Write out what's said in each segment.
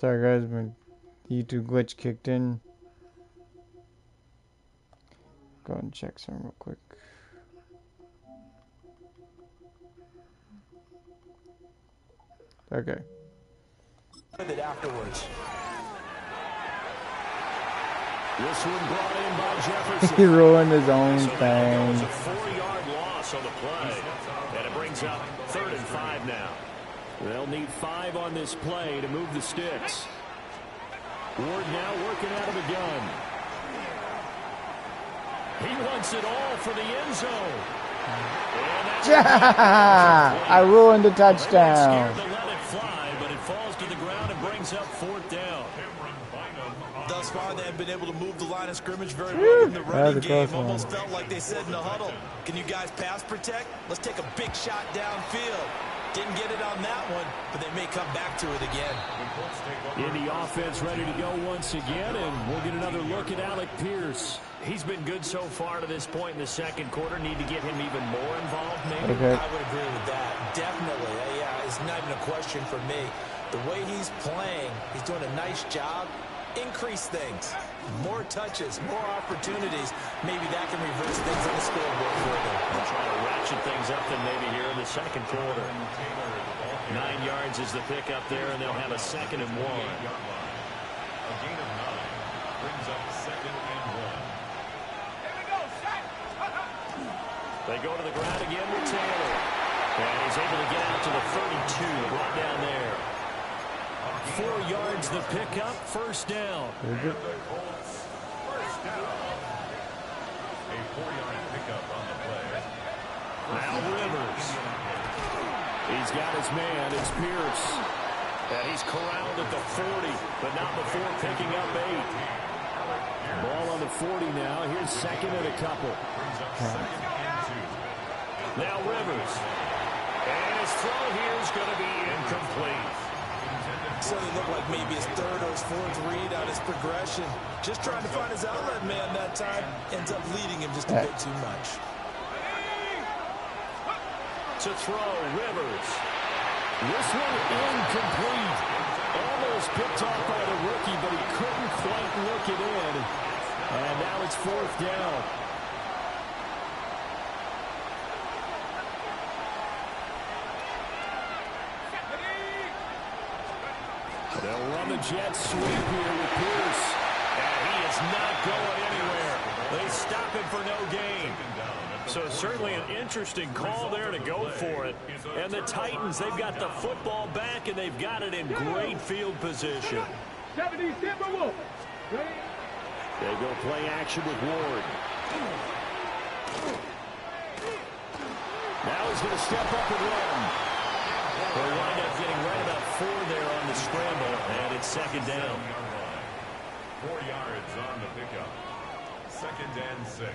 Sorry guys, my YouTube glitch kicked in. Go and check some real quick. Okay. Afterwards. This one brought in by Jefferson. He ruined his own so thing. It was a 4-yard loss on the play. And it brings up 3rd and 5 now. They'll need 5 on this play to move the sticks. Ward now working out of the gun. He wants it all for the end zone. I ruined the touchdown. Scared to let it fly, but it falls to the ground and brings up 4th down. Thus far, they have been able to move the line of scrimmage very well in the running game. Almost felt like they said in the huddle, can you guys pass protect? Let's take a big shot downfield. Didn't get it on that one, but they may come back to it again. In the offense ready to go once again, and we'll get another look at Alec Pierce. He's been good so far to this point in the second quarter. Need to get him even more involved, maybe? Okay. I would agree with that. Definitely. Yeah, it's not even a question for me. The way he's playing, he's doing a nice job. Increase things. More touches, more opportunities. Maybe that can reverse things on the scoreboard for them. They'll try to ratchet things up then maybe here in the second quarter. 9 yards is the pickup there, and they'll have a 2nd and 1. A gain of 9 brings up 2nd and 1. They go to the ground again with Taylor. And he's able to get out to the 32, right down there. 4 yards the pickup, 1st down. First down. A 4-yard pickup on the play. Now Rivers. He's got his man. It's Pierce. And he's corralled at the 40, but not before picking up 8. Ball on the 40 now. Here's 2nd and a couple. Now Rivers. And his throw here is going to be incomplete. So it looked like maybe his 3rd or his 4th read on his progression. Just trying to find his outlet man that time. Ends up leading him just a bit too much. To throw, Rivers. This one incomplete. Almost picked off by the rookie, but he couldn't quite look it in. And now it's 4th down. They'll run the jet sweep here with Pierce. And he is not going anywhere. They stop him for no gain. So certainly an interesting call there to go for it. And the Titans, they've got the football back, and they've got it in great field position. They go play action with Ward. Now he's going to step up and run. They'll wind up getting right about 4 there on the scramble, and it's 2nd down. 4 yards on the pickup. 2nd and 6.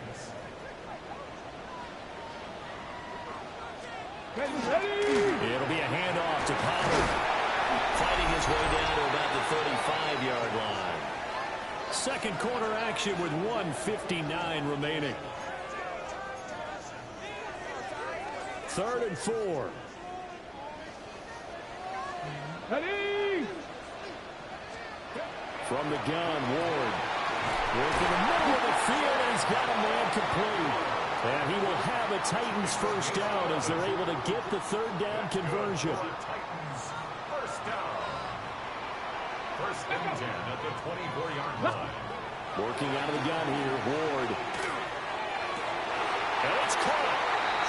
It'll be a handoff to Pollard. Fighting his way down to about the 35-yard line. Second quarter action with 1:59 remaining. 3rd and 4. From the gun, Ward. Working in the middle of the field, and he's got a man complete. And he will have a Titans 1st down as they're able to get the 3rd down conversion. Titans 1st down. 1st and 10 at the 24-yard line. Working out of the gun here, Ward. And it's caught.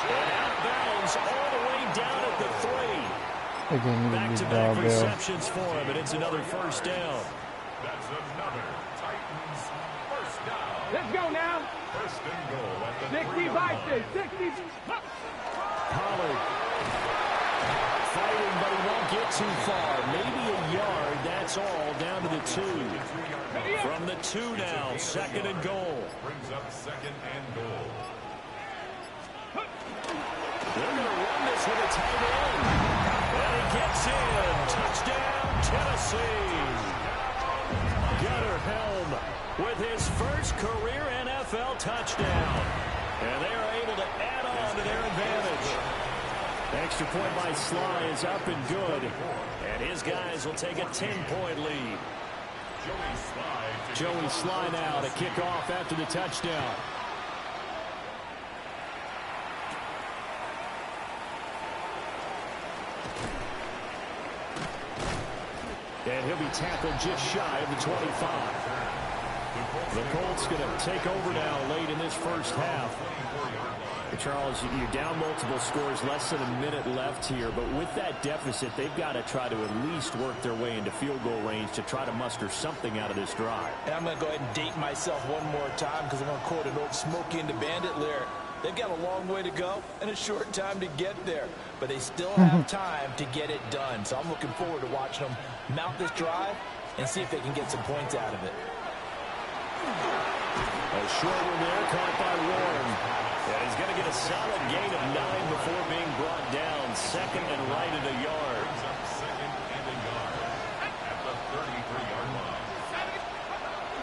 And out of bounds all the way down at the 3. Back-to-back receptions for him, and it's another 1st down. That's another Titans 1st down. Let's go now. 1st and goal at the 60. Pollard fighting, but he won't get too far. Maybe a yard, that's all, down to the 2. From the 2 now, 2nd and goal. Brings up 2nd and goal. They're going to run this with a tight end. And he gets in. Touchdown, Tennessee. Gunnar Helm with his first career NFL touchdown. And they are able to add on to their advantage. Extra point by Sly is up and good. And his guys will take a 10-point lead. Joey Sly now to kick off after the touchdown. And he'll be tackled just shy of the 25. The Colts going to take over now late in this first half. Charles, you're down multiple scores, less than a minute left here. But with that deficit, they've got to try to at least work their way into field goal range to try to muster something out of this drive. And I'm going to go ahead and date myself one more time because I'm going to quote an old Smokey and the Bandit lyric. They've got a long way to go and a short time to get there. But they still have time to get it done. So I'm looking forward to watching them mount this drive and see if they can get some points out of it. A short one there, caught by Warren. And he's going to get a solid gain of 9 before being brought down. Second and right at a yard.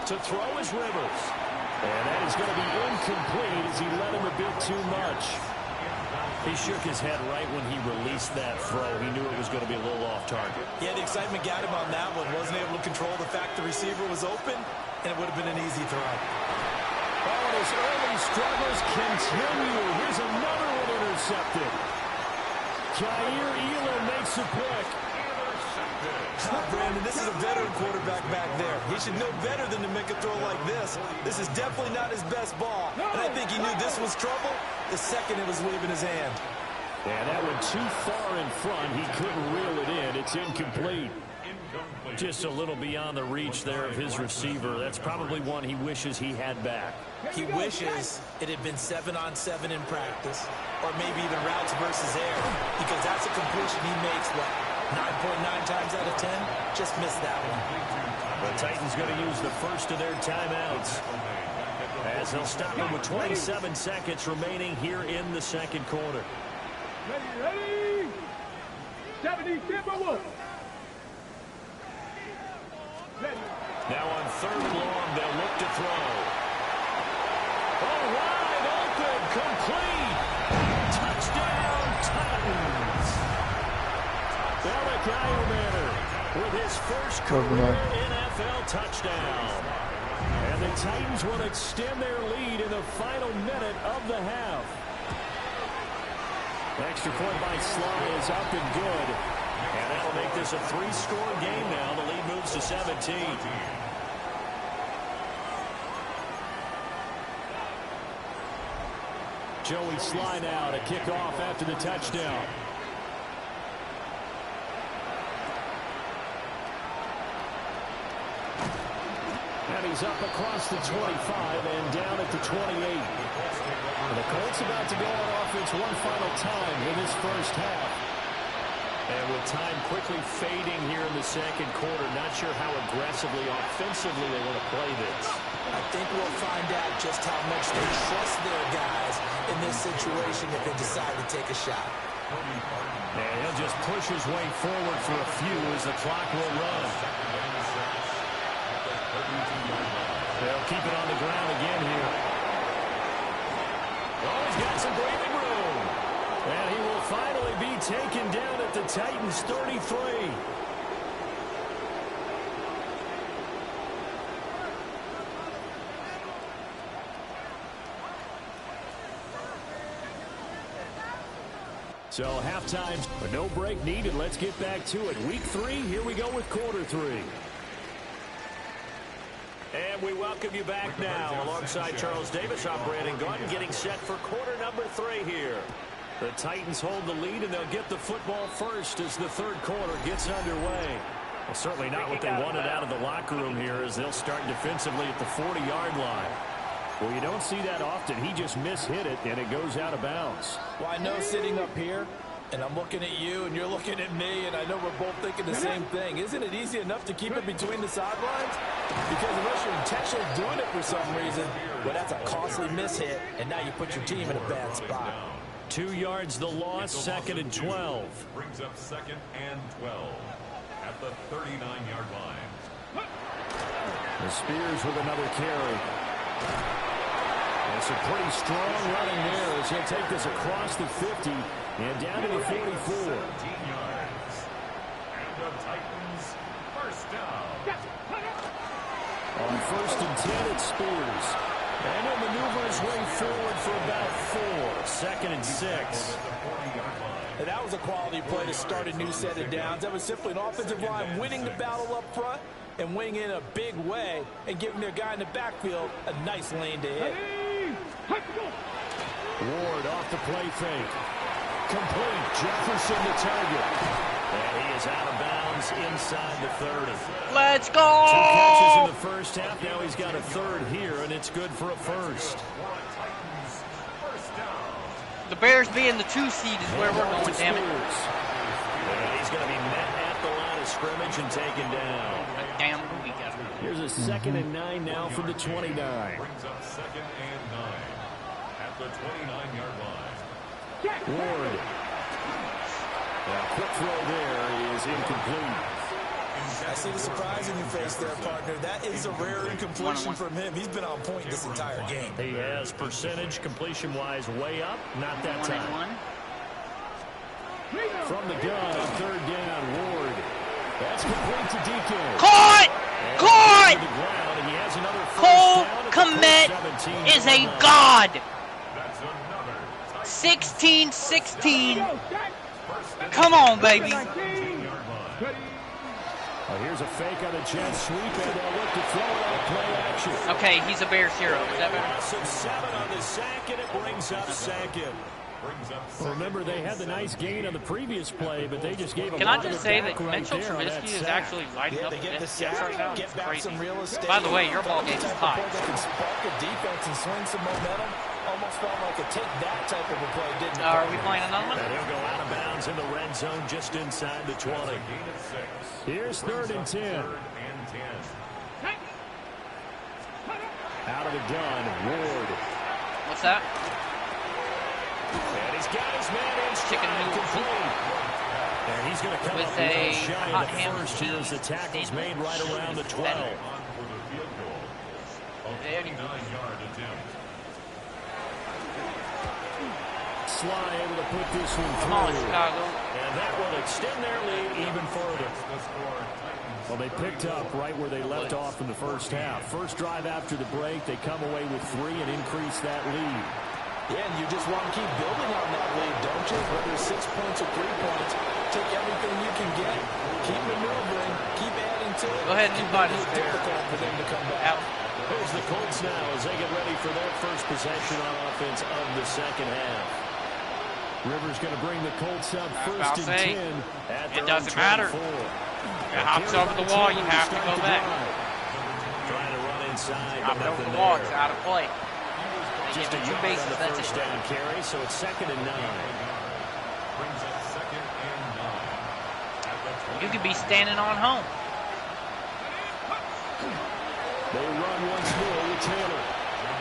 To throw is Rivers. And that is going to be incomplete as he let him a bit too much. He shook his head right when he released that throw. He knew it was going to be a little off target. Yeah, the excitement got him on that one. Wasn't able to control the fact the receiver was open, and it would have been an easy throw. Oh, and his early struggles continue. Here's another one intercepted. Jair Elam makes a pick. Brandon, this is a veteran quarterback back there. He should know better than to make a throw like this. This is definitely not his best ball. And I think he knew this was trouble the second it was leaving his hand. And that one too far in front. He couldn't reel it in. It's incomplete. Just a little beyond the reach there of his receiver. That's probably one he wishes he had back. He wishes it had been 7-on-7 in practice, or maybe even routes versus air, because that's a completion he makes, what, 9.9 times out of 10? Just missed that one. The Titans going to use the first of their timeouts, as they'll stop him with 27 seconds remaining here in the second quarter. Ready? 70-1. Now on third and long, they'll look to throw. Oh, wide open, complete. Touchdown, Titans. Alec Eiermanner with his first career NFL touchdown. And the Titans will extend their lead in the final minute of the half. Extra point by Sly is up and good. And that'll make this a 3-score game now. The lead moves to 17. Joey Sly now to kick off after the touchdown. And he's up across the 25 and down at the 28. And the Colts about to go on offense one final time in this first half. And with time quickly fading here in the second quarter, not sure how aggressively, offensively they want to play this. I think we'll find out just how much they trust their guys in this situation if they decide to take a shot. And he'll just push his way forward for a few as the clock will run. They'll keep it on the ground again here. Oh, he's got some breathing room. And he will finally be taken down at the Titans' 33. So halftime, but no break needed. Let's get back to it. Week 3, here we go with quarter 3. And we welcome you back now alongside Charles Davis. I'm Brandon Gordon getting set for quarter number 3 here. The Titans hold the lead, and they'll get the football first as the third quarter gets underway. Well, certainly not what they wanted out of the locker room here as they'll start defensively at the 40-yard line. Well, you don't see that often. He just mishit it, and it goes out of bounds. Well, I know sitting up here, and I'm looking at you, and you're looking at me, and I know we're both thinking the same thing. Isn't it easy enough to keep it between the sidelines? Because unless you're intentionally doing it for some reason, well, that's a costly mishit, and now you put your team in a bad spot. 2 yards the loss, second and 12. Brings up second and 12 at the 39-yard line. The Spears with another carry. And some pretty strong running there as he'll take this across the 50 And down to the 44. 17 yards. And the Titans, first down. On 1st and 10, it's Spears. And he'll maneuver his way forward for about 4. 2nd and 6. And that was a quality play to start a new set of downs. That was simply an offensive line winning the battle up front and winning in a big way and giving their guy in the backfield a nice lane to hit. Ward off the play fake. Complete. Jefferson the target. And he is out of bounds inside the 30. Let's go! 2 catches in the first half. Now he's got a 3rd here, and it's good for a 1st. The Bears being the 2 seed is where we're going, damn it. And he's going to be met at the line of scrimmage and taken down. Damn, we got it. Here's a 2nd and 9 now from the 29. Brings up 2nd and 9 at the 29-yard line. Ward. A quick throw there is incomplete. I see the surprise in your face there, partner. That is a rare incompletion from him. He's been on point this entire game. He has percentage completion-wise way up. Not that 1 and time. 1. From the gun on 3rd down, Ward. That's complete to DK. Caught! Caught! To the ground, and he has another Cole first down at the Kmet 17 is a yard line. god. That's another 16-16. Come on, baby. Well, here's a fake on a jet sweep, and they'll look to throw it on play action. Okay, he's a Bears hero. Is that better? Loss of 7 on the sack, and it brings up 2nd. Well, remember, they had the nice gain on the previous play, but they just gave a Can I lot just of say it that back right Mitchell there on that Trubisky is sack. actually lighting up They get the this sack, right now? get It's back crazy. some real estate. By the way, your ball game is hot. That can spark a defense and swing some momentum. Almost felt like a take that type of a play, didn't it? Are we playing another one? And he'll go out of bounds in the red zone just inside the 20. Here's 3rd and 10. Out of the gun, Ward. What's that? And he's got his man in Chicken noodle complete. And he's going to come with up a shy hot of the ham first here as the tackle's made right around the 12. Sly able to put this one through. Come on, Chicago. And that will extend their lead even further. Well, they picked up right where they left off in the first half. First drive after the break, they come away with 3 and increase that lead. Yeah, and you just want to keep building on that lead, don't you? Whether it's 6 points or 3 points, take everything you can get, keep maneuvering, keep adding to it. Go ahead and invite us, It's Bear. difficult for them to come back. Out. Here's the Colts now as they get ready for their first possession on offense of the second half. Rivers going to bring the Colts up first and 10 at their It doesn't own matter. 24. It hops over the wall, you have to go back. Trying to run inside, Hop but over nothing the wall, there. it's out of play. They Just give a you 2 yard bases, on the that's first it. down carry, so it's 2nd and 9. Brings up 2nd and 9. You could be standing on home. They run once more with Taylor.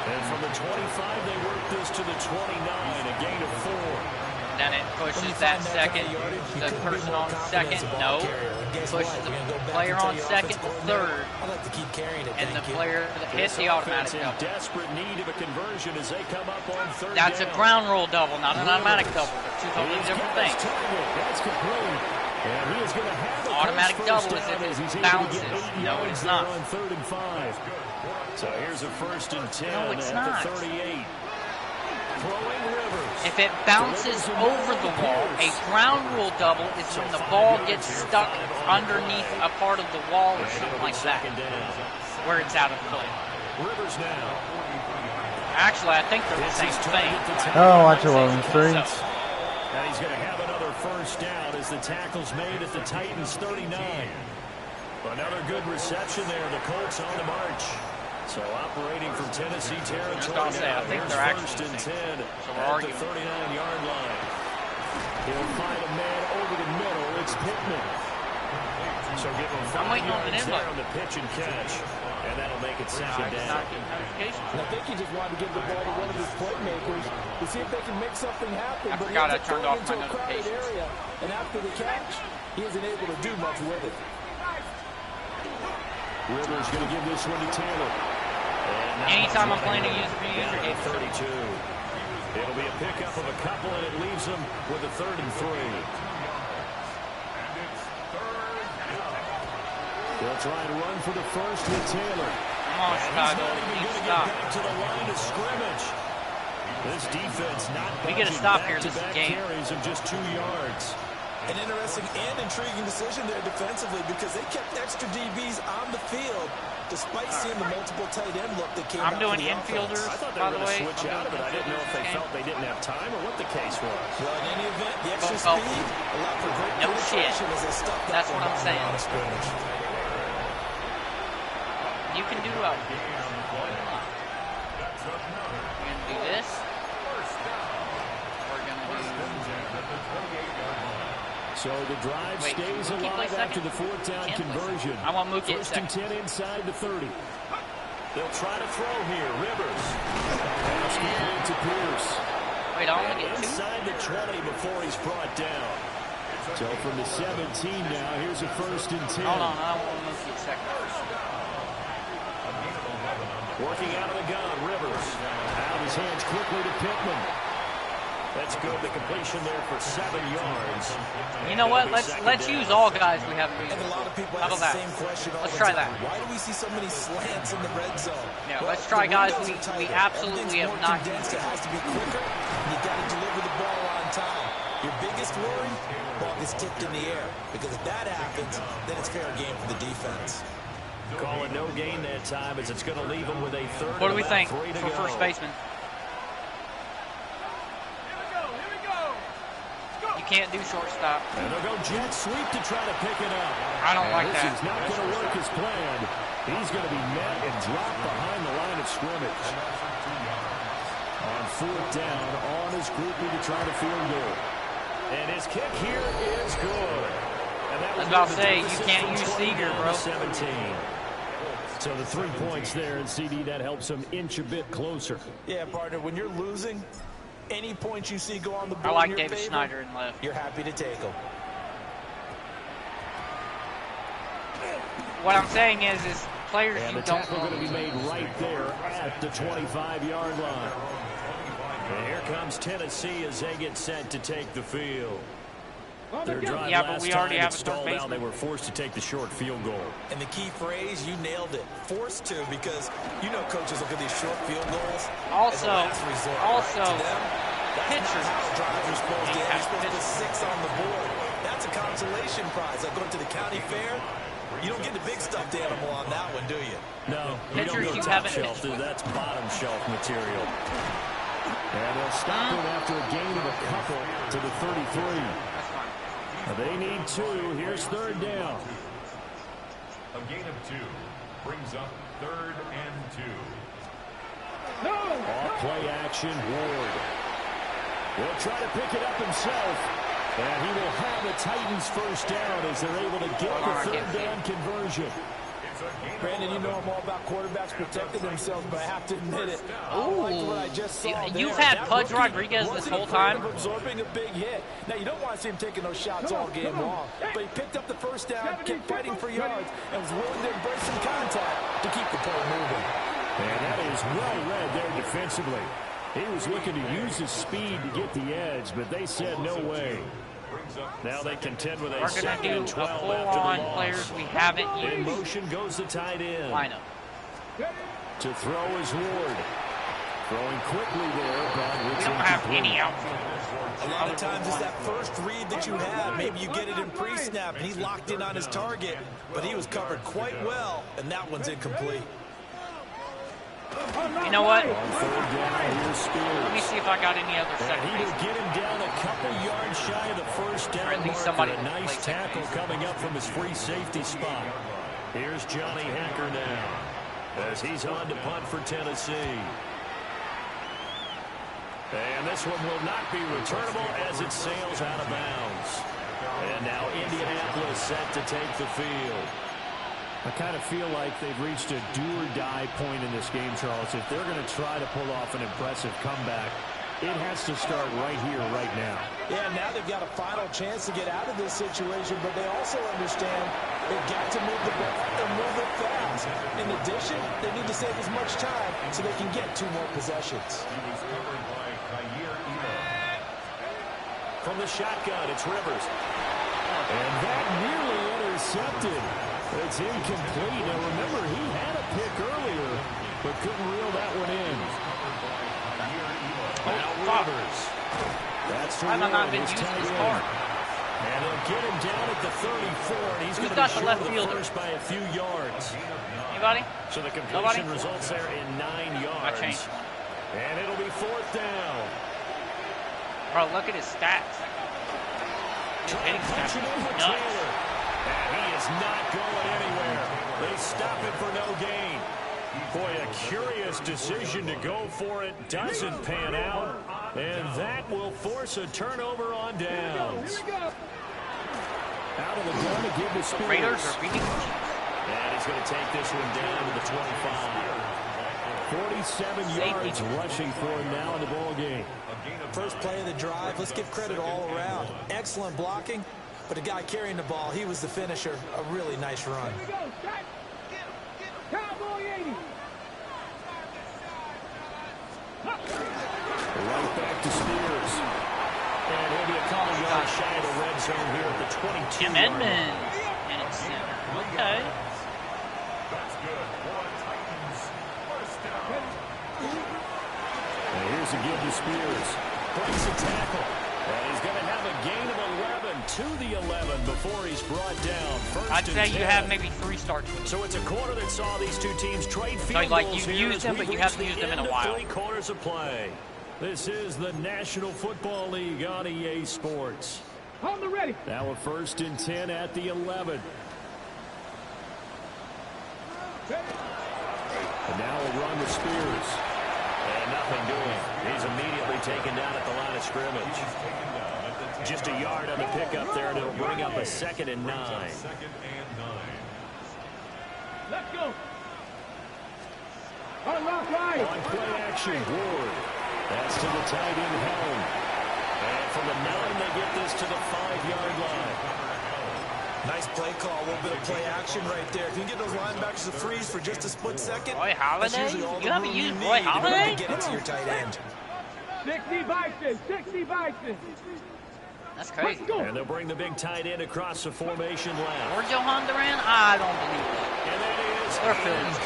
And from the 25, they work this to the 29, a gain of 4. Then it pushes that second, the person on second, no. Pushes the player on second to third, I like to keep carrying it. and the thank you. player that hits the automatic In double. desperate need of a conversion as they come up on 3rd That's a down. ground roll double, not an automatic double. They're 2 totally He's different got his things. target. That's complete. And he is going to have a Automatic first double is down if as it he's able to bounces. get 8 No, yards it's there not. on 3rd and 5. So here's a 1st and 10 No, it's at not. the 38. Throwing Rivers. If it bounces over the wall, a ground rule double is when the ball gets stuck underneath a part of the wall or something like that, Second down. where it's out of play. Rivers now. Actually, I think they're the It's same his thing. target to Oh, watch it on the streets. And he's going to have another first down as the tackle's made at the Titans 39. Another good reception there. The Colts on the march. So operating from Tennessee territory Just gonna say, I now. think Here's they're actually first and the same. 10 So we're at the arguing. 39-yard line. He'll find a man over the middle. It's Pittman. So give him 5 waiting on an yards invite. there on the pitch and catch. And that'll make it second down. Not getting notifications. And I think he just wanted to give the ball to one of his playmakers to see if they can make something happen. I but forgot he I ends up turned throwing off into my a crowded notifications. area, and after the catch, he isn't able to do much with it. Rivers going to give this one to Taylor. And now Anytime I'm playing a user 32. It'll be a pickup of a couple, and it leaves them with a 3rd and 3. They'll try and run for the first with Taylor. Come on, Chicago. Need to stop. Back to the line of scrimmage. This defense not We get a stop here this game. Carries of just 2 yards. An interesting and intriguing decision there defensively because they kept extra DBs on the field despite seeing the multiple tight end look that came out. I'm doing infielders, I thought they by were the going to way. switch out of it. I didn't know if they felt they didn't have time or what the case was. Well, in any event, the extra Both. speed allowed for great No shit. penetration as they stuffed That's that what one I'm down the saying. line of scrimmage. You can do We're going to do this. We're going to do... So the drive stays alive after the 4th down conversion. I want Mookie at 1st and 10 inside the 30. They'll try to throw here. Rivers. Pass complete to Pierce. Wait, I only get 2? Inside the 20 before he's brought down. So from the 17 now, here's a 1st and 10. Hold on, I want Mookie at second. Working out of the gun, Rivers. Out of his hands quickly to Pittman. That's good. The completion there for 7 yards. You know what? Let's use all guys we have. And a lot of people How ask about the same question all Let's the try time. that. Why do we see so many slants in the red zone? Yeah, Well, let's try the guys windows are we tighter. absolutely have Everything's not more condensed. used. It has to be quicker, and you got to deliver the ball on time. Your biggest worry, ball gets tipped in the air. Because if that happens, then it's fair game for the defense. Call it no gain that time as it's going to leave them with a 3rd. What do we think for first baseman? You can't do shortstop. And they'll go jet sweep to try to pick it up. I don't like this that. This is not going to work as planned. He's going to be met and dropped behind the line of scrimmage. On 4th down, on his groupie to try to field goal. And his kick here is good. And that I was about to say, you can't use Seager, bro. 17. So the 3 points there, and CD, that helps him inch a bit closer. Yeah, partner, when you're losing, any points you see go on the board I like in your David favor, Snyder in left. you're happy to take them. What I'm saying is players And you the don't tackle want going to to be made right there at the 25-yard line. And here comes Tennessee as they get set to take the field. Their drive Yeah, but last we already time have it a stalled third out. They baseman. were forced to take the short field goal. And the key phrase, you nailed it. Forced to, because you know coaches look at these short field goals as a last resort. Also, right? To them, that's pitchers. not how drives are supposed to end. have You're supposed to put pitchers. 6 on the board. That's a consolation prize. Like going to the county fair, you don't get the big stuffed animal on that one, do you? No, you don't Pitchers go you top haven't shelf. pitched with. That's bottom shelf material. And they'll stop him after a gain of a couple to the 33. That's fine. They need 2. Here's 3rd down. A gain of 2 brings up 3rd and 2. Off play action, Ward. He'll try to pick it up himself. And he will have the Titans first down as they're able to get the 3rd down conversion. Brandon, you know I'm all about quarterbacks protecting themselves, but I have to admit it. I like what I just saw there. You've had That Pudge rookie Rodriguez this wasn't whole afraid time. of absorbing a big hit. Now, you don't want to see him taking those shots all game long, but he picked up the first down, kept fighting for yards, and was willing to embrace some contact to keep the play moving. And that is well read there defensively. He was looking to use his speed to get the edge, but they said no way. Now they contend with a We're going to 2nd do and a 12 full-on after the loss. players we haven't In used motion goes the tight end. lineup. To throw is Ward. Throwing quickly there, but We it's don't have incomplete. any outfielders. A lot of times it's that first read that you have. Maybe you get it in pre-snap, and he locked in on his target, but he was covered quite well, and that one's incomplete. You know what? On 3rd down, here's Spears. Let me see if I got any other And second he will baseman. get him down a couple yards shy of the first down Or at least marker. somebody A that nice plays second tackle base. coming up from his free safety spot. Here's Johnny Hacker now as he's on to punt for Tennessee. And this one will not be returnable as it sails out of bounds. And now Indianapolis set to take the field. I kind of feel like they've reached a do-or-die point in this game, Charles. If they're going to try to pull off an impressive comeback, it has to start right here, right now. Yeah, now they've got a final chance to get out of this situation, but they also understand they've got to move the ball and move it fast. In addition, they need to save as much time so they can get 2 more possessions. He was covered by From the shotgun, it's Rivers. And that nearly intercepted. It's incomplete. Now, remember, he had a pick earlier, but couldn't reel that one in. Now Rivers. That's the not been using his card. And they'll get him down at the 34, and he's going to be short of the first by a few yards. Anybody? So the completion results there in 9 yards. I changed. And it'll be 4th down. Bro, look at his stats. His hitting stats are nuts. And he is not going anywhere. They stop him for no gain. Boy, a curious decision to go for it. Doesn't pan out. And that will force a turnover on downs. Out of the gun to give the Spears. Raiders are beating the Chiefs. And he's going to take this one down to the 25. 47 yards rushing for him now in the ball game. First play of the drive. Let's give credit all around. Excellent blocking, but the guy carrying the ball, he was the finisher. A really nice run. Right back to Spears. And he'll be a couple yards shy of the red zone here at the 22. Jim Edmonds. And it's center. Okay. And here's a give to Spears. Breaks a tackle. And he's going to have a gain of 11 to the 11 before he's brought down. I'd say you have maybe 3 starts with him. So it's a quarter that saw these two teams trade field So like goals you've here used them, but you haven't used them in a while. 3 quarters of play. This is the National Football League on EA Sports. On the ready. Now a 1st and 10 at the 11. And now a run to Spears. And nothing doing. He's immediately taken down at the line of scrimmage. Just a yard on the pickup there, and it'll bring up a 2nd and 9. Let's go. On play action, Ward. That's to the tight end, Helm. And from the 9, they get this to the 5-yard line. Nice play call, a little bit of play action right there. Can you get those linebackers to freeze for just a split second? Roy Halladay? You haven't used Roy Halladay? Get it to your tight end. 60 Bison, 60 Bison. That's crazy. And they'll bring the big tight end across the formation left. Or Johan Duran? I don't believe it. And that is They're Phillies.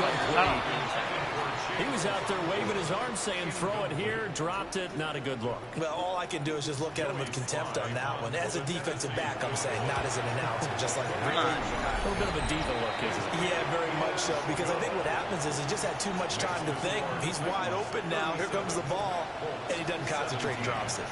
He was out there waving his arm saying, throw it here, dropped it, not a good look. Well, all I can do is just look at him with contempt on that one. As a defensive back, I'm saying, not as an announcer, just like Come on. A little bit of a diva look, isn't it? Yeah, very much so, because I think what happens is he just had too much time to think. He's wide open now. Here comes the ball, and he doesn't concentrate and drops it.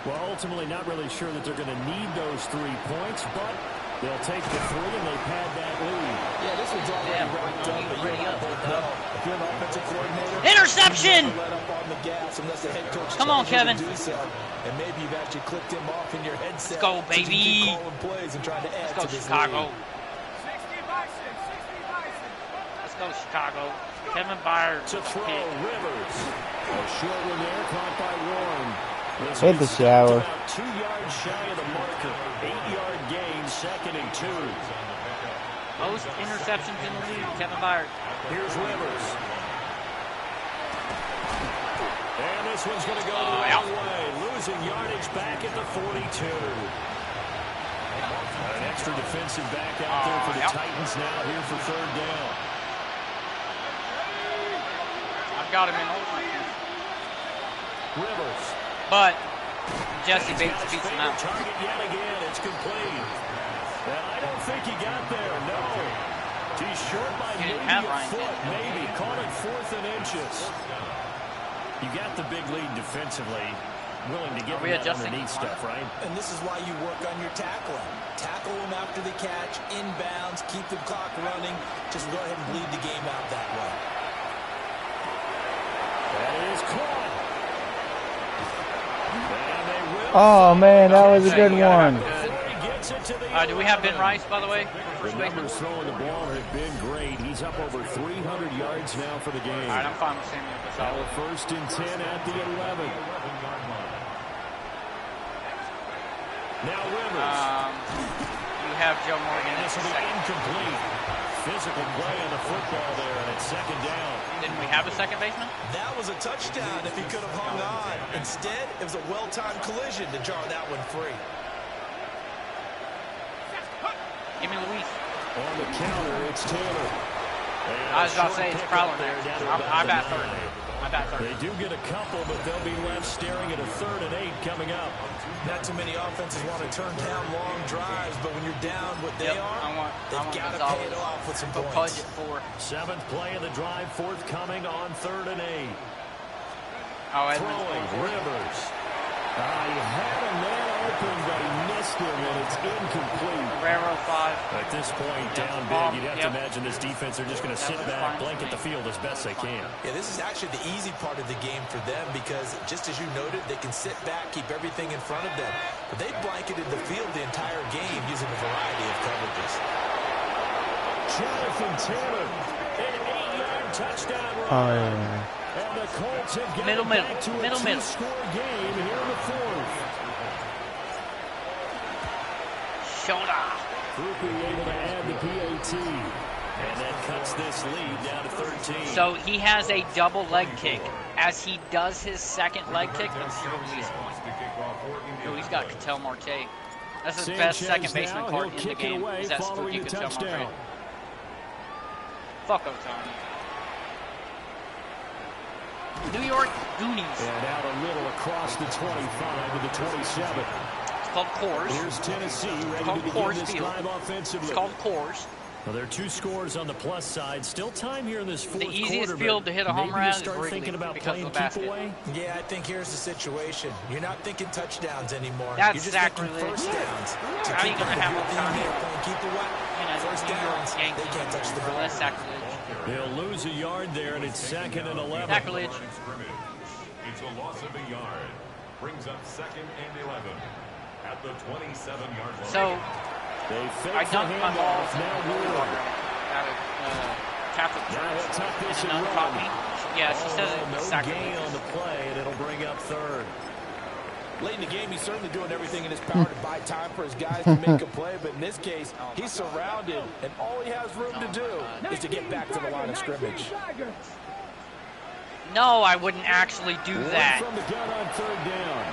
Well, ultimately, not really sure that they're going to need those 3 points, but they'll take the 3 and they pad that lead. Yeah, this one's already wrapped up, but you're not holding up. If you're an offensive coordinator, Interception! let up on the gas unless the head coach Come on, tells you Kevin. to do so. And maybe you've actually clicked him off in your headset. Let's go, so you baby. keep calling plays and trying to add Let's go, to this Chicago. lead. 60 Bison, 60 Bison. Let's go, Chicago. Kevin Byard. To throw, Rivers. A short one there, caught by Warren. Hit the shower. About 2 yards shy of the marker. 8-yard gain, 2nd and 2. Most interceptions in the league, Kevin Byard. Here's Rivers. And this one's going to go the wrong way. Losing yardage back at the 42. An extra defensive back out there for the Titans now here for 3rd down. I've got him in hold. Rivers. But Jesse Bates beats him out. Target yet again. It's complete. And I don't think he got there. No. He's short by He maybe didn't have a Ryan foot. Tannehill. Maybe. Call it 4th and inches. You got the big lead defensively. Willing to get that underneath stuff, right? And this is why you work on your tackling. Tackle them after the catch, inbounds, keep the clock running. Just go ahead and bleed the game out that way. That is caught. Oh, man, that was a good one. Do we have Ben Rice, by the way, for The first numbers baseman? throwing the ball have been great. He's up over 300 yards now for the game. All right, I'm fine with Samuel. Now a 1st and 10 at the 11. Now Rivers. You have Joe Morgan. And this will be incomplete. physical play on the football there, and it's second down. Didn't we have a second baseman? That was a touchdown if he could have hung on. Instead, it was a well-timed collision to jar that one free. Give me Luis. On the counter, it's Taylor. I was about to say it's Prowler next. I bat third. They do get a couple, but they'll be left staring at a 3rd and 8 coming up. Not too many offenses want to turn down long drives, but when you're down what they are, they've got to pay it off with some points. Budget for 7th play of the drive, forthcoming on 3rd and 8. Oh, Throwing Rivers. He had a man open, but he missed him, and it's incomplete. Railroad 5. At this point, down big, you'd have to imagine this defense are just going to sit back, blanket the field as best they can. Yeah, this is actually the easy part of the game for them because, just as you noted, they can sit back, keep everything in front of them. But they blanketed the field the entire game using a variety of coverages. Jonathan Taylor, an 8-yard touchdown run. Oh, yeah. And the Colts have got Middle. back to a two-score game here in the 4th. Shoulder. Fruku able to add the PAT. And that cuts this lead down to 13. So he has a double leg kick. As he does his second leg kick, it's zero release point. Oh, he's got Cattell Marte. That's the best second baseman card in the game. Is that spooky Cattell Marte? Fuck Otani. New York Goonies. And out a little across the 25 to the 27. It's called Coors. Here's Tennessee ready to begin Coors this Field. drive offensively. It's called Coors. Well, there are 2 scores on the plus side. Still time here in this 4th quarter. The easiest field to hit a home run is start Wrigley thinking about because playing of the basket. keep away. Yeah, I think here's the situation. You're not thinking touchdowns anymore. That's You're just sacrilege. thinking first downs. To How are you keep going to have everything Otani? here playing keep away. First New York downs, Yankees. they can't touch the ball. That's sacrilege. They'll lose a yard there, and it's 2nd and 11. Sacrilege. It's a loss of a yard. Brings up 2nd and 11 at the 27-yard line. So, They I dunked my balls in now the blue water out of Catholic Church. And a nun taught me. Yeah, she says no it's gain sacrilege. on the play, and it'll bring up 3rd. Late in the game, he's certainly doing everything in his power to buy time for his guys to make a play, but in this case, he's surrounded, and all he has room to do is to get back to the line of scrimmage. No, I wouldn't actually do that. From the gun on 3rd down.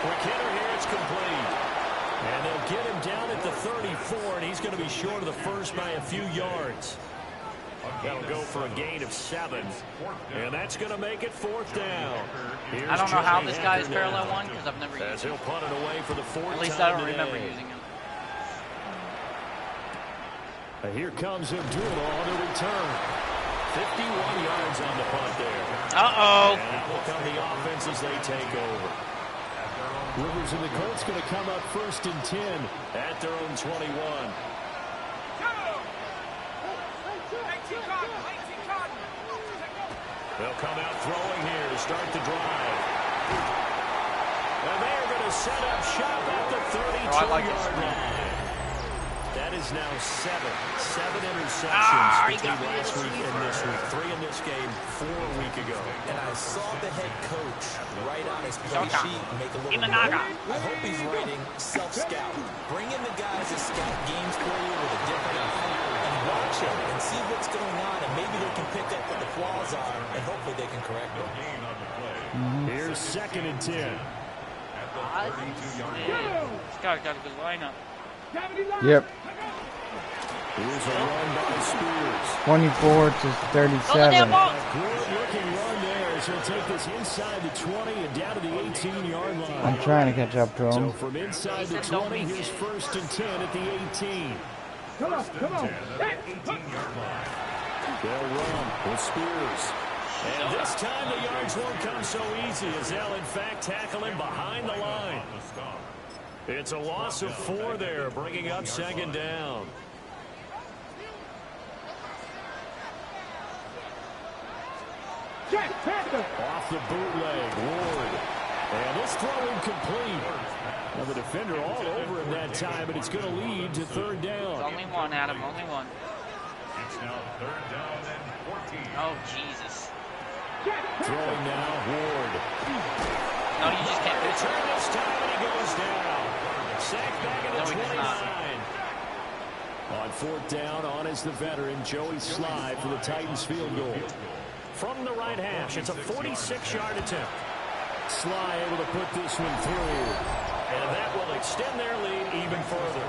McKinnon here, it's complete. And they'll get him down at the 34, and he's going to be short of the first by a few yards. That'll go for a gain of 7. And that's going to make it 4th down. Here's I don't know how Johnny this guy is Hecker parallel now. one because I've never As used he'll him. punt it away for the 4th At least time I don't today. remember using him. Here comes Abdullah on the return. 51 yards on the punt there. Uh-oh. And that will come the offense as they take over. Rivers and the Colts going to come up 1st and 10 at their own 21. They'll come out throwing here to start the drive. And they're going to set up shop at the 32-yard line. That is now 7 interceptions between last week and this week. 3 in this game, 4 a week ago. And I saw the head coach write on his play sheet and make a little Imanaga. note. I hope he's writing self-scout. Bring in the guys that scout games for you with a different eye and watch them and see what's going on, and maybe they can pick up what the flaws are, and hopefully they can correct them. Here's 2nd and 10. This guy's got a good lineup. Yep. Here's a run by Spears. 24 to 37. Good-looking run there as he'll take this inside the 20 and down to the 18-yard line. I'm trying to catch up to So him. from inside the 20, here's 1st and 10 at the 18. Come on. They'll run with Spears. And this time the yards won't come so easy as they'll in fact tackle him behind the line. It's a loss of 4 there, bringing up 2nd down. Off the bootleg, Ward. And this throw incomplete. Now the defender all over him that time, but it's going to lead to 3rd down. Only one, Adam. Only one. It's now 3rd down and 14. Oh, Jesus. Throwing now, Ward. No, you just can't do it. Return this time, and he goes down. Sacked back at the No, he does 29. not. Well, On fourth down, on is the veteran, Joey Slye for the Titans field goal. From the right hash, it's a 46-yard attempt. Slye able to put this one through. And that will extend their lead even further.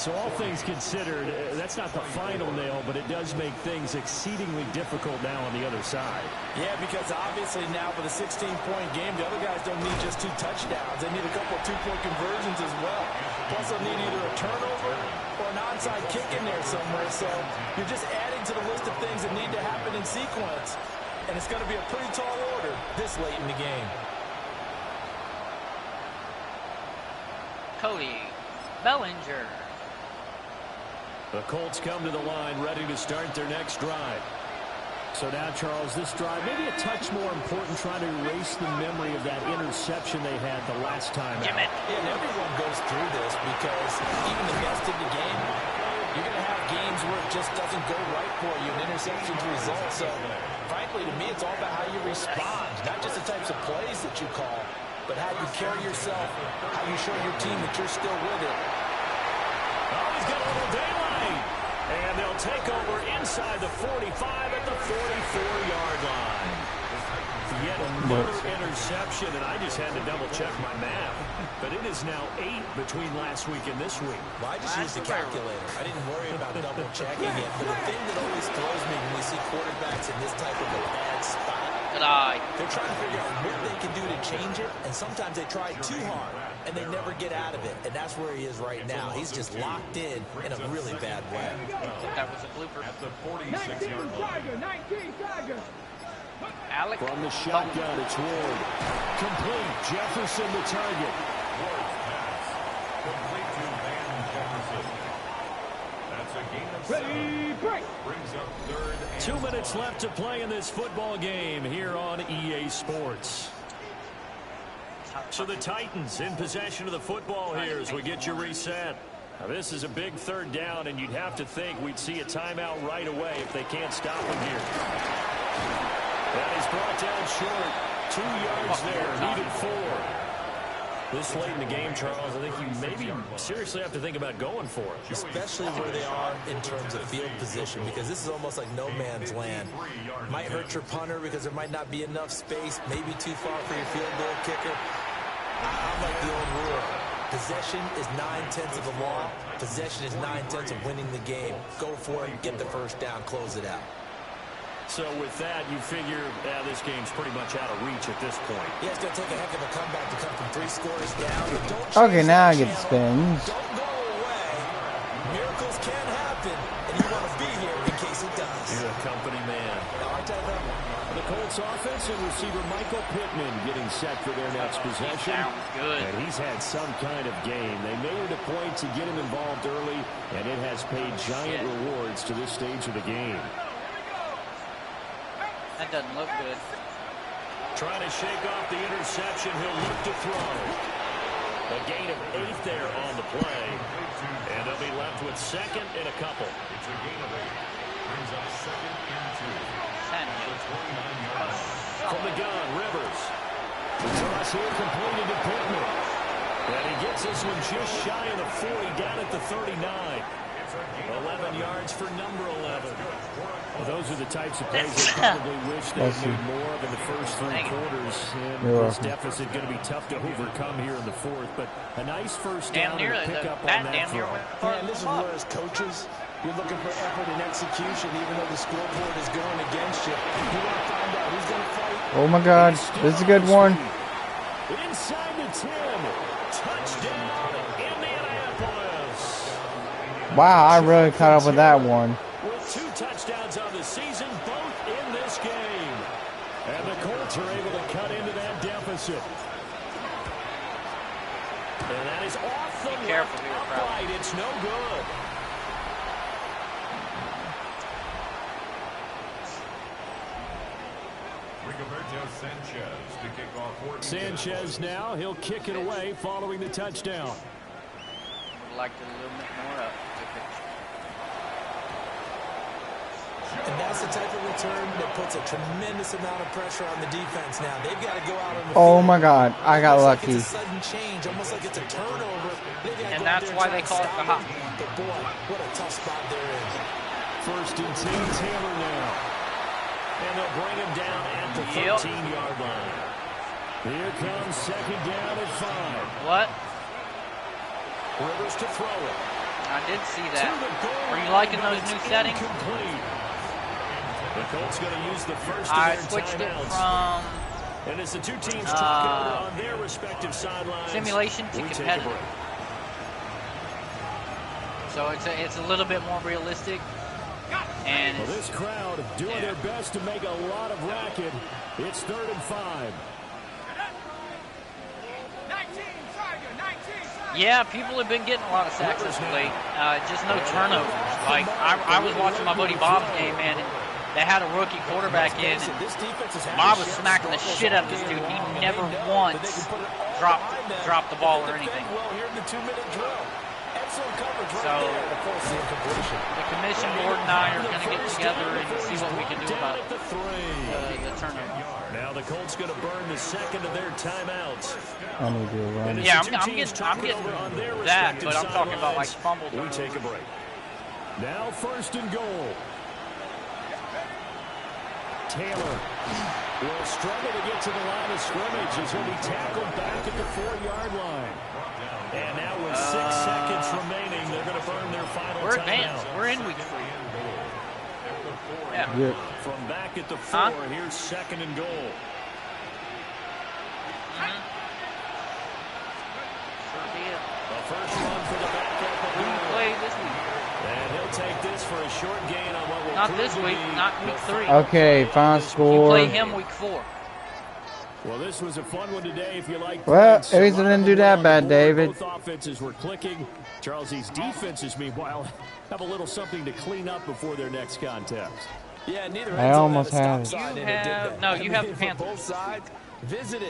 So all things considered, that's not the final nail, but it does make things exceedingly difficult now on the other side. Yeah, because obviously now with a 16-point game, the other guys don't need just 2 touchdowns. They need a couple of 2-point conversions as well. Plus they'll need either a turnover or an onside kick in there somewhere. So you're just adding to the list of things that need to happen in sequence. And it's going to be a pretty tall order this late in the game. Cody Bellinger. The Colts come to the line ready to start their next drive. So now, Charles, this drive maybe a touch more important, trying to erase the memory of that interception they had the last time out. Yeah, and everyone goes through this because even the best in the game, you're going to have games where it just doesn't go right for you, and interceptions result. So, frankly, to me, it's all about how you respond, not just the types of plays that you call, but how you carry yourself, how you show your team that you're still with it. Oh, he's got a little daylight. And they'll take over inside the 45 at the 44-yard line. Yet another interception, and I just had to double-check my math. But it is now 8 between last week and this week. Well, I just used the calculator. I didn't worry about double-checking it. But the thing that always throws me when we see quarterbacks in this type of a bad spot, they're trying to figure out what they can do to change it, and sometimes they try too hard, and they never get out of it. And that's where he is right now. He's just locked in a really bad way. That was a blooper. At the 46-yard line. 19 Tiger. Alec From the shotgun, it's Ward. Complete. Jefferson the target. Ward's pass. Complete to Van Jefferson. That's a gain of 7. Brings up third and 2 minutes left to play in this football game here on EA Sports. So the Titans in possession of the football here as we get you reset. Now this is a big third down, and you'd have to think we'd see a timeout right away if they can't stop him here. That is brought down short. 2 yards there, needed 4. This late in the game, Charles, I think you maybe seriously have to think about going for it. Especially where they are in terms of field position, because this is almost like no man's land. Might hurt your punter because there might not be enough space, maybe too far for your field goal kicker. I like the old rule. Possession is 9/10 of the law. Possession is 9/10 of winning the game. Go for it, get the first down, close it out. So with that, you figure this game's pretty much out of reach at this point. Yeah, it's going to take a heck of a comeback to come from 3 scores down. But don't Okay, now I get spins. Don't go away. Miracles can happen, and you want to be here in case it does. You're a company man. I tell you that. The Colts offensive receiver Michael Pittman getting set for their next possession. Sounds good. And he's had some kind of game. They made it a point to get him involved early, and it has paid giant rewards to this stage of the game. That doesn't look good. Trying to shake off the interception. He'll look to throw. A gain of 8 there on the play. And they'll be left with second and a couple. It's a gain of 8. Brings up second and 2. From the gun, Rivers. The toss here completed to Pittman. And he gets this one just shy of the 40, down at the 39. 11 yards for number 11. Well, those are the types of plays they probably wish they made more of in the first 3 quarters. And this deficit going to be tough to overcome here in the 4th. But a nice first down and a pick up on that throw. And this is where, as coaches, you're looking for effort and execution, even though the scoreboard is going against you. You want to find out who's going to fight. Oh my God, this is a good one. Inside the 10. Touchdown, Indianapolis. Wow, I really caught up with that one. With 2 touchdowns on the season, both in this game. And the Colts are able to cut into that deficit. And that is off the left upright. It's no good. Sanchez to kick off. Sanchez now, he'll kick it away following the touchdown. Would like to a little bit more up. And that's the type of return that puts a tremendous amount of pressure on the defense now. They've got to go out on the Oh field. my God, I got lucky. It's a sudden change, almost like it's a turnover. And that's why they call it the hot. But boy, what a tough spot they're in. 1st and 10, Taylor now. And they'll bring him down at the 13-yard line. Here comes 2nd down at 5. What? Rivers to throw it. I did see that. Are you liking those new settings? The Colts going to use the first I of their switched it timeouts. from And as the two teams talk over on their respective sidelines, simulation to competitive. So it's a little bit more realistic. And well, this crowd doing their best to make a lot of racket. It's 3rd and 5. Yeah, people have been getting a lot of sacks as of late. Just no turnovers. Like I was watching my buddy Bob's game, man, and they had a rookie quarterback in, and Bob was smacking the shit out of this dude. He never once dropped the ball or anything. So the commission board and I are going to get together and see what we can do about it. The turnover. Now the Colts going to burn the 2nd of their timeouts. I need to run. Yeah, I'm getting that, but I'm talking about like fumbles. We take a break. Now 1st and goal. Taylor will struggle to get to the line of scrimmage as he'll be tackled back at the 4-yard line. And now with 6 seconds remaining, they're going to burn their final We're advanced. We're in week 3. Yeah. Yep. From back at the 4, here's 2nd and goal. The first run for the backup. Who played this week? And he'll take this for a short gain on what will Not this week, not week 3. Okay, final You score. play him week 4. Well, this was a fun one today. If you like, Well, at least I didn't do that bad, David. Both offenses were clicking. Charles, these defenses, meanwhile, have a little something to clean up before their next contest. Yeah, neither I almost had it. You have the Panthers. Both sides visited.